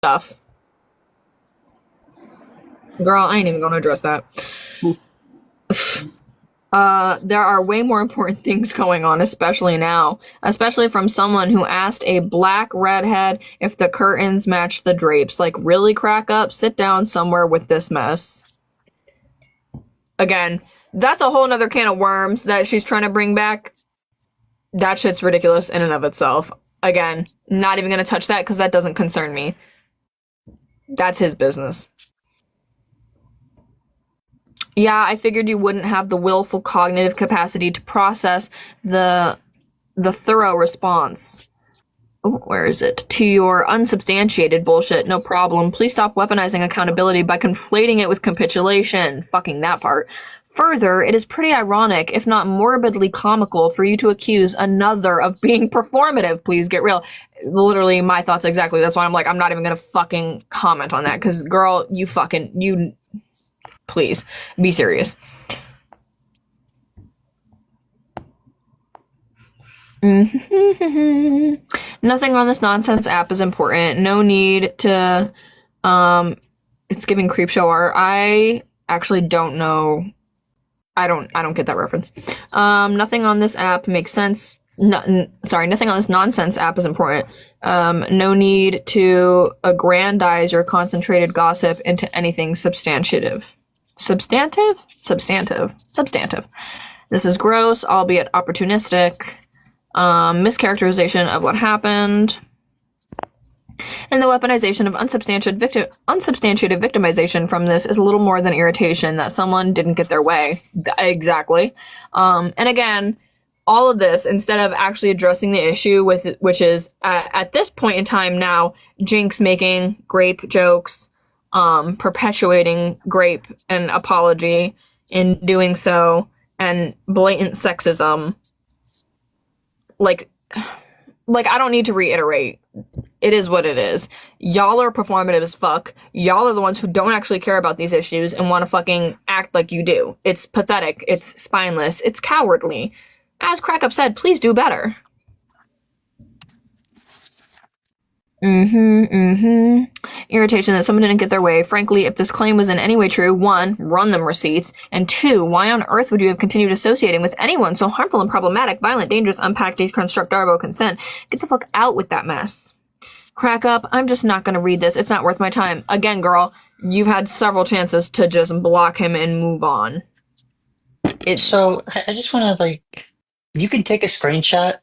stuff. Girl, I ain't even gonna address that. There are way more important things going on, especially now. Especially from someone who asked a black redhead if the curtains match the drapes. Like, really, crack up? Sit down somewhere with this mess. Again, that's a whole nother can of worms that she's trying to bring back. That shit's ridiculous in and of itself. Again, not even gonna touch that because that doesn't concern me. That's his business. Yeah, I figured you wouldn't have the willful cognitive capacity to process the thorough response. Oh, where is it? To your unsubstantiated bullshit. No problem. Please stop weaponizing accountability by conflating it with capitulation. Fucking that part. Further, it is pretty ironic, if not morbidly comical, for you to accuse another of being performative. Please get real. Literally, my thoughts exactly. That's why I'm like, I'm not even gonna fucking comment on that. Because, girl, you please, be serious. Nothing on this nonsense app is important. No need to, it's giving creepshow art. I actually don't know. I don't get that reference. Nothing on this app makes sense. Nothing on this nonsense app is important. No need to aggrandize your concentrated gossip into anything substantive. Substantive. This is gross, albeit opportunistic. Mischaracterization of what happened. And the weaponization of unsubstantiated victimization from this is a little more than irritation that someone didn't get their way. Exactly. And again, all of this, instead of actually addressing the issue with which is, at this point in time now, Jinx making grape jokes, perpetuating grape and apology in doing so, and blatant sexism. Like I don't need to reiterate. It is what it is. Y'all are performative as fuck. Y'all are the ones who don't actually care about these issues and want to fucking act like you do. It's pathetic. It's spineless. It's cowardly. As Crackup said, please do better. Irritation that someone didn't get their way. Frankly, if this claim was in any way true, 1, run them receipts, and 2, why on earth would you have continued associating with anyone so harmful and problematic, violent, dangerous, unpacked, deconstruct, darbo, consent? Get the fuck out with that mess. Crack up, I'm just not gonna read this. It's not worth my time. Again, girl, you've had several chances to just block him and move on. So I just want to you can take a screenshot,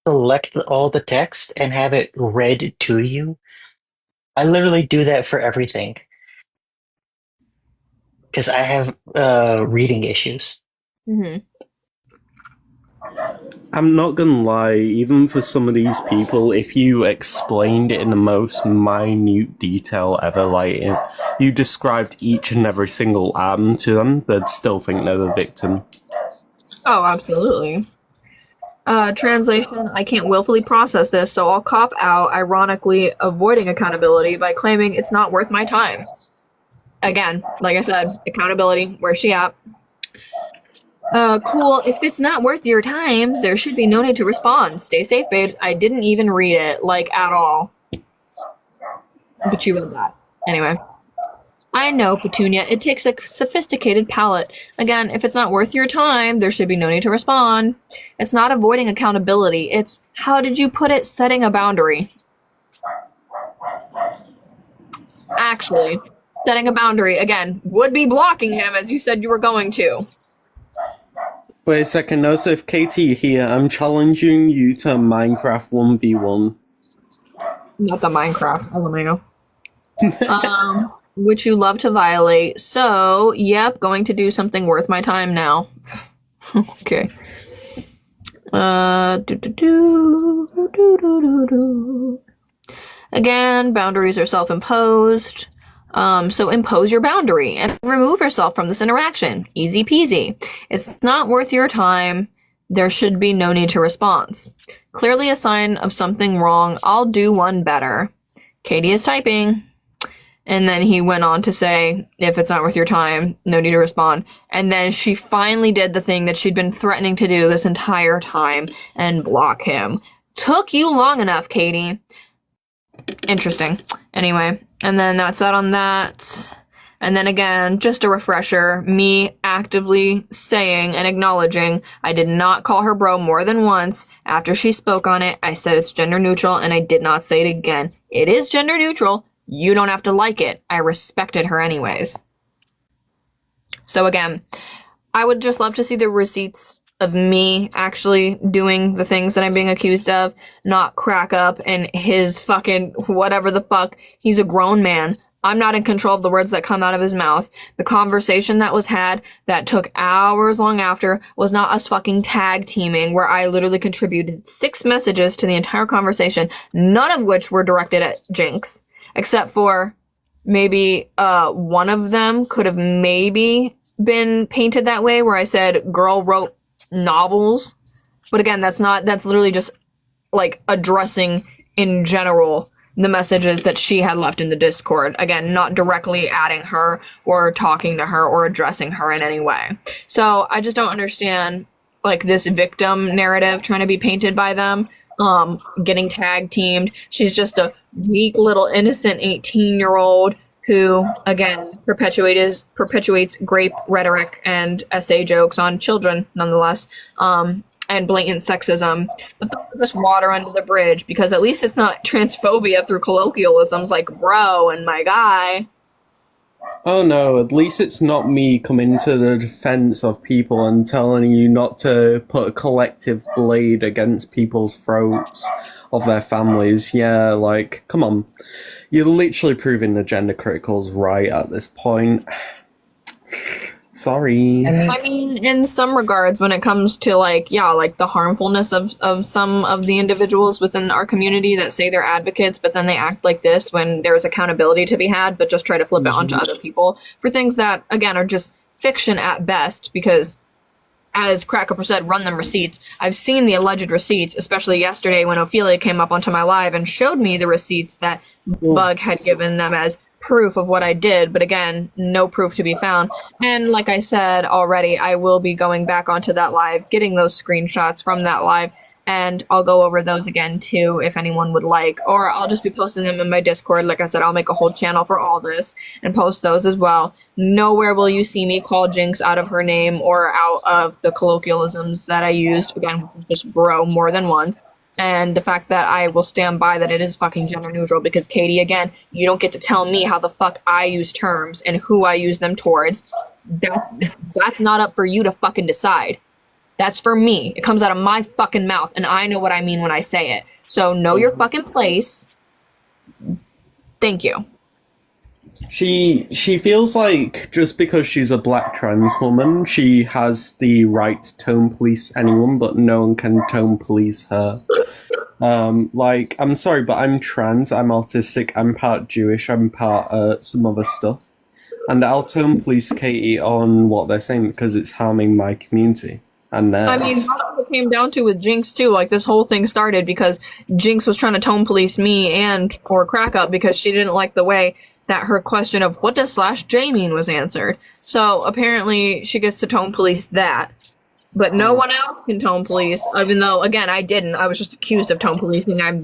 select all the text, and have it read to you. I literally do that for everything because I have reading issues. I'm not gonna lie, even for some of these people, if you explained it in the most minute detail ever, you described each and every single atom to them, they'd still think they're the victim. Oh, absolutely. Translation, I can't willfully process this, so I'll cop out, ironically avoiding accountability by claiming it's not worth my time. Again, like I said, accountability, where's she at? Cool, if it's not worth your time, there should be no need to respond. Stay safe, babes. I didn't even read it, at all. But you read that. Anyway. I know, Petunia, it takes a sophisticated palate. Again, if it's not worth your time, there should be no need to respond. It's not avoiding accountability. It's, how did you put it, setting a boundary. Actually, setting a boundary, again, would be blocking him as you said you were going to. Wait a second, notice if Kaytee here, I'm challenging you to Minecraft 1v1. Not the Minecraft, LMAO. Which you love to violate. So, yep, going to do something worth my time now. Okay. Again, boundaries are self-imposed. So impose your boundary and remove yourself from this interaction. Easy peasy. It's not worth your time. There should be no need to respond. Clearly a sign of something wrong. I'll do one better. Kaytee is typing. And then he went on to say, if it's not worth your time, no need to respond. And then she finally did the thing that she'd been threatening to do this entire time and block him. Took you long enough, Kaytee. Interesting. Anyway, and then that's that on that. And then again, just a refresher, me actively saying and acknowledging I did not call her bro more than once. After she spoke on it, I said it's gender neutral, and I did not say it again. It is gender neutral. You don't have to like it. I respected her anyways. So again, I would just love to see the receipts of me actually doing the things that I'm being accused of, not crack up and his fucking whatever the fuck. He's a grown man. I'm not in control of the words that come out of his mouth. The conversation that was had that took hours long after was not us fucking tag teaming, where I literally contributed 6 messages to the entire conversation, none of which were directed at Jinx, except for maybe one of them could have maybe been painted that way, where I said girl wrote novels. But again, that's literally just like addressing in general the messages that she had left in the Discord. Again, not directly adding her or talking to her or addressing her in any way. So I just don't understand like this victim narrative trying to be painted by them. Getting tag teamed. She's just a weak little innocent 18-year-old who, again, perpetuates grape rhetoric and essay jokes on children, nonetheless, and blatant sexism. But those are just water under the bridge, because at least it's not transphobia through colloquialisms like bro and my guy. Oh no, at least it's not me coming to the defense of people and telling you not to put a collective blade against people's throats of their families. Yeah, like, come on. You're literally proving the gender critical's right at this point. Sorry. I mean, in some regards, when it comes to like the harmfulness of some of the individuals within our community that say they're advocates, but then they act like this when there's accountability to be had, but just try to flip it onto other people for things that, again, are just fiction at best, because as Crackuper said, run them receipts. I've seen the alleged receipts, especially yesterday when Ophelia came up onto my live and showed me the receipts that Bug had given them as proof of what I did, but again, no proof to be found. And like I said already, I will be going back onto that live, getting those screenshots from that live, and I'll go over those again too if anyone would like, or I'll just be posting them in my Discord. Like I said, I'll make a whole channel for all this and post those as well. Nowhere will you see me call Jinx out of her name or out of the colloquialisms that I used. Again, just bro more than once. And the fact that I will stand by that it is fucking gender neutral, because Kaytee, again, you don't get to tell me how the fuck I use terms and who I use them towards. That's not up for you to fucking decide. That's for me. It comes out of my fucking mouth, and I know what I mean when I say it. So know your fucking place. Thank you. She feels like just because she's a black trans woman, she has the right to tone police anyone, but no one can tone police her. Like, I'm sorry, but I'm trans, I'm autistic, I'm part Jewish, I'm part some other stuff. And I'll tone police Kaytee on what they're saying because it's harming my community. And theirs. I mean, that's what it came down to with Jinx too. Like, this whole thing started because Jinx was trying to tone police me and or Crack Up because she didn't like the way that her question of what does /J mean was answered. So apparently she gets to tone police that. But no one else can tone police, even though, again, I didn't. I was just accused of tone policing. I'm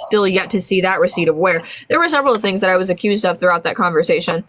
still yet to see that receipt of where. There were several things that I was accused of throughout that conversation.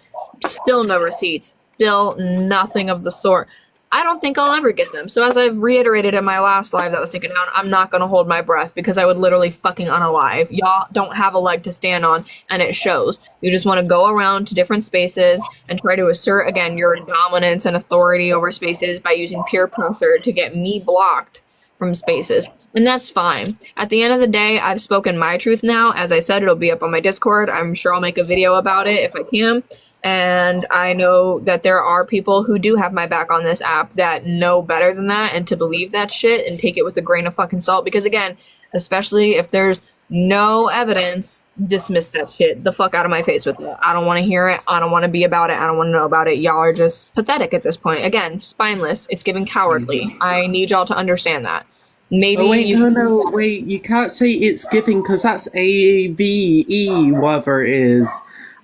Still no receipts. Still nothing of the sort. I don't think I'll ever get them. So as I've reiterated in my last live that was taken down, I'm not going to hold my breath because I would literally fucking unalive. Y'all don't have a leg to stand on, and it shows. You just want to go around to different spaces and try to assert, again, your dominance and authority over spaces by using peer pressure to get me blocked from spaces. And that's fine. At the end of the day, I've spoken my truth now. As I said, it'll be up on my Discord. I'm sure I'll make a video about it if I can. And I know that there are people who do have my back on this app that know better than that, and to believe that shit and take it with a grain of fucking salt. Because again, especially if there's no evidence, dismiss that shit the fuck out of my face with it. I don't want to hear it. I don't want to be about it. I don't want to know about it. Y'all are just pathetic at this point. Again, spineless. It's giving cowardly. I need y'all to understand that. Maybe wait, you can't say it's giving because that's AVE, whatever it is.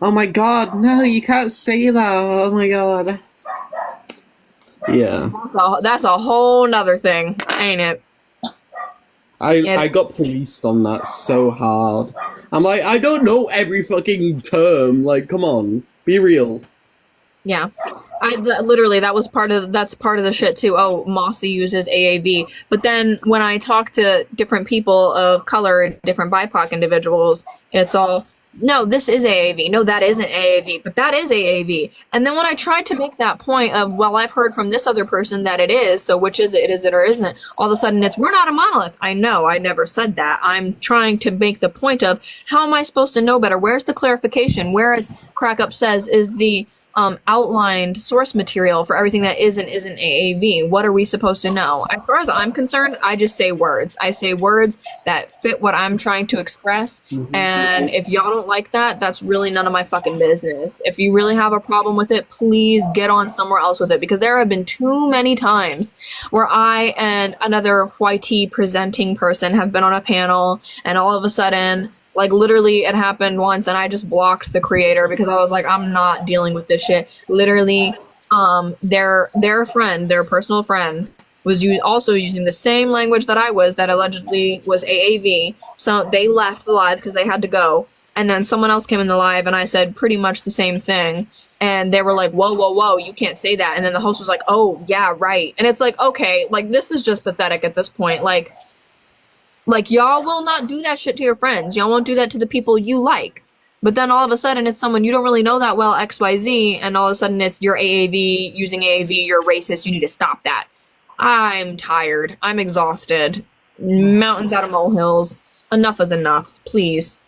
Oh my god, no, you can't say that. Oh my god. Yeah. That's a whole nother thing, ain't it? I got policed on that so hard. I'm like, I don't know every fucking term. Like, come on, be real. Yeah. Literally, that's part of the shit too. Oh, Mossy uses AAV. But then when I talk to different people of color, different BIPOC individuals, it's all, no, this is AAV. No, that isn't AAV, but that is AAV. And then when I try to make that point of, well, I've heard from this other person that it is, so which is it? Is it or isn't it? All of a sudden it's, we're not a monolith. I know, I never said that. I'm trying to make the point of, how am I supposed to know better? Where's the clarification? Whereas Crackup says is the outlined source material for everything that is and isn't AAV. What are we supposed to know? As far as I'm concerned, I just say words. I say words that fit what I'm trying to express. And if y'all don't like that, that's really none of my fucking business. If you really have a problem with it, please get on somewhere else with it, because there have been too many times where I and another YT presenting person have been on a panel, and all of a sudden, like, literally, it happened once, and I just blocked the creator because I was like, I'm not dealing with this shit. Literally, their friend, their personal friend, was also using the same language that I was, that allegedly was AAV. So they left the live because they had to go. And then someone else came in the live, and I said pretty much the same thing. And they were like, whoa, whoa, whoa, you can't say that. And then the host was like, oh, yeah, right. And it's like, okay, like, this is just pathetic at this point. Like, y'all will not do that shit to your friends. Y'all won't do that to the people you like. But then all of a sudden it's someone you don't really know that well, XYZ, and all of a sudden it's your AAV, using AAV, you're racist, you need to stop that. I'm tired. I'm exhausted. Mountains out of molehills. Enough is enough. Please.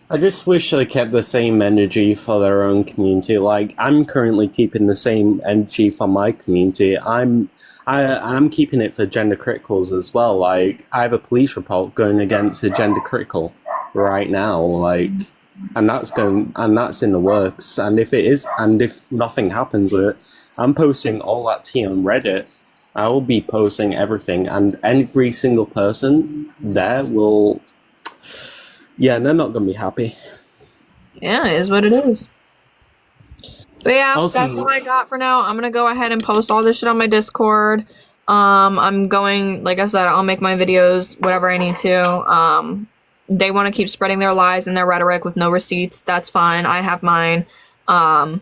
I just wish they kept the same energy for their own community. Like, I'm currently keeping the same energy for my community. I'm keeping it for gender criticals as well. Like, I have a police report going against a gender critical right now, like, and that's in the works. And if nothing happens with it, I'm posting all that tea on Reddit. I will be posting everything, and every single person there will, yeah, they're not gonna be happy. Yeah, it is what it is. But yeah, Also, that's all I got for now. I'm gonna go ahead and post all this shit on my Discord. I'm going, like I said, I'll make my videos, whatever I need to. They want to keep spreading their lies and their rhetoric with no receipts. That's fine. I have mine. And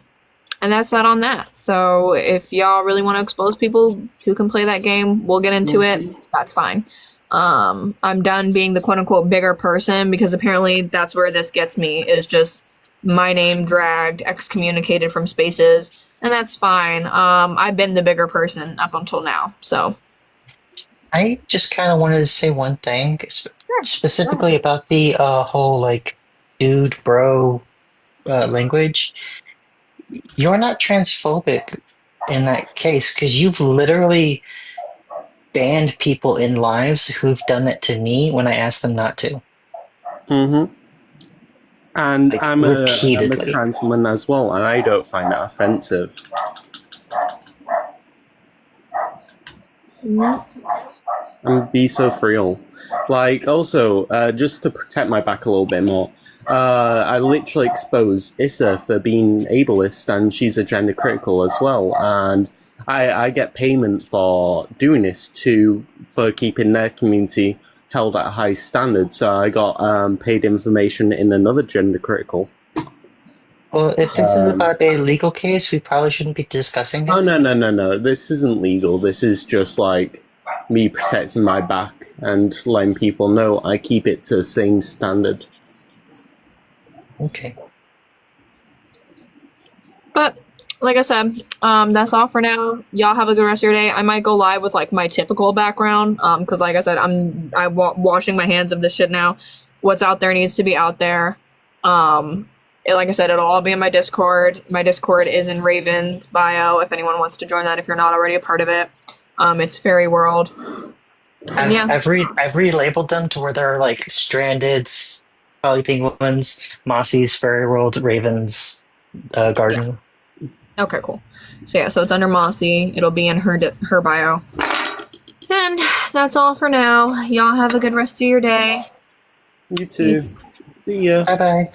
that's that on that. So if y'all really want to expose people who can play that game, we'll get into it. That's fine. I'm done being the quote-unquote bigger person, because apparently that's where this gets me, is just my name dragged, excommunicated from spaces, and that's fine. I've been the bigger person up until now, so. I just kind of wanted to say one thing, specifically about the whole, like, dude, bro language. You're not transphobic in that case, because you've literally banned people in lives who've done that to me when I asked them not to. Mm-hmm. And Like, I'm a repeatedly. trans woman as well, and I don't find that offensive. And be so real. Like, also, just to protect my back a little bit more, I literally exposed Issa for being ableist, and she's a gender critical as well, and I get payment for doing this for keeping their community held at a high standard. So I got paid information in another gender critical. Well, if this is about a legal case, we probably shouldn't be discussing it. Oh, no. This isn't legal. This is just like me protecting my back and letting people know I keep it to the same standard. Okay. But like I said, that's all for now. Y'all have a good rest of your day. I might go live with like my typical background, because like I said, I'm washing my hands of this shit now. What's out there needs to be out there. Like I said, it'll all be in my Discord. My Discord is in Raven's bio if anyone wants to join that, if you're not already a part of it. It's Fairy World. And yeah. I've relabeled them to where they're like Stranded, Poly Penguins, Mossy's, Fairy World, Raven's, Garden. Yeah. Okay, cool. So yeah, so it's under Mossy. It'll be in her bio. And that's all for now. Y'all have a good rest of your day. You too. Peace. See ya. Bye-bye.